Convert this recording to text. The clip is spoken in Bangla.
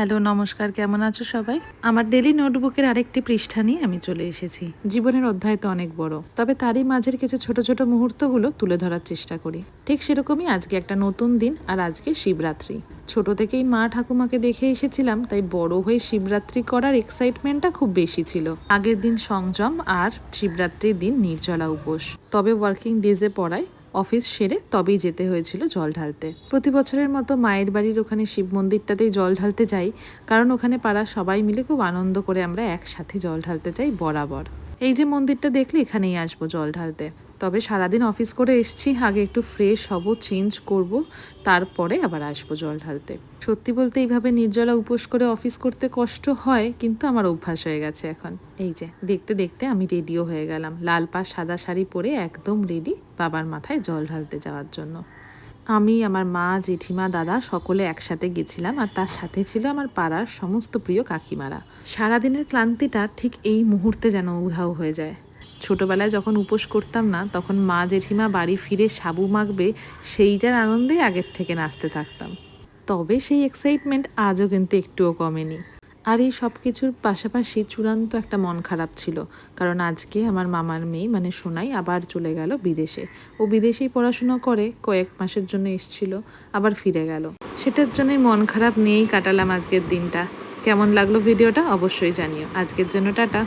হ্যালো নমস্কার, কেমন আছো সবাই? আমার ডেলি নোটবুকের আরেকটি পৃষ্ঠা নিয়ে আমি চলে এসেছি। জীবনের অধ্যায় তো অনেক বড়, তবে তারই মাঝের কিছু ছোট ছোট মুহূর্তগুলো তুলে ধরার চেষ্টা করি। ঠিক সেরকমই আজকে একটা নতুন দিন, আর আজকে শিবরাত্রি। ছোট থেকেই মা ঠাকুমাকে দেখে এসেছিলাম, তাই বড় হয়ে শিবরাত্রি করার এক্সাইটমেন্টটা খুব বেশি ছিল। আগের দিন সংযম আর শিবরাত্রির দিন নির্জলা উপোস। তবে ওয়ার্কিং ডেজে পড়ায় অফিস সেরে তবেই যেতে হয়েছিল জল ঢালতে। প্রতি বছরের মতো মায়ের বাড়ির ওখানে শিব মন্দিরটাতেই জল ঢালতে যাই, কারণ ওখানে পাড়ার সবাই মিলে খুব আনন্দ করে আমরা একসাথে জল ঢালতে যাই বরাবর। এই যে মন্দিরটা দেখলে, এখানেই আসবো জল ঢালতে। তবে সারাদিন অফিস করে এসছি, আগে একটু ফ্রেশ হব, চেঞ্জ করব, তারপরে আবার আসবো জল ঢালতে। সত্যি বলতে এইভাবে নির্জলা উপোস করে অফিস করতে কষ্ট হয়, কিন্তু আমার অভ্যাস হয়ে গেছে এখন। এই যে দেখতে দেখতে আমি রেডিও হয়ে গেলাম, লাল পা সাদা শাড়ি পরে একদম রেডি বাবার মাথায় জল ঢালতে যাওয়ার জন্য। আমি, আমার মা, জেঠিমা, দাদা সকলে একসাথে গেছিলাম, আর তার সাথে ছিল আমার পাড়ার সমস্ত প্রিয় কাকিমারা। সারাদিনের ক্লান্তিটা ঠিক এই মুহূর্তে যেন উধাও হয়ে যায়। ছোটবেলায় যখন উপোস করতাম না, তখন মা জেঠিমা বাড়ি ফিরে সাবু মাখবে, সেইটার আনন্দে আগের থেকে নাচতে থাকতাম। তবে সেই এক্সাইটমেন্ট আজও কিন্তু একটুও কমেনি। আর এই সব কিছুর পাশাপাশি চূড়ান্ত একটা মন খারাপ ছিল, কারণ আজকে আমার মামার মেয়ে মানে সোনাই আবার চলে গেল বিদেশে। ও বিদেশেই পড়াশোনা করে, কয়েক মাসের জন্য এসেছিল, আবার ফিরে গেল। সেটার জন্যই মন খারাপ নিয়েই কাটালাম আজকের দিনটা। কেমন লাগলো ভিডিওটা অবশ্যই জানিও। আজকের জন্য টাটা।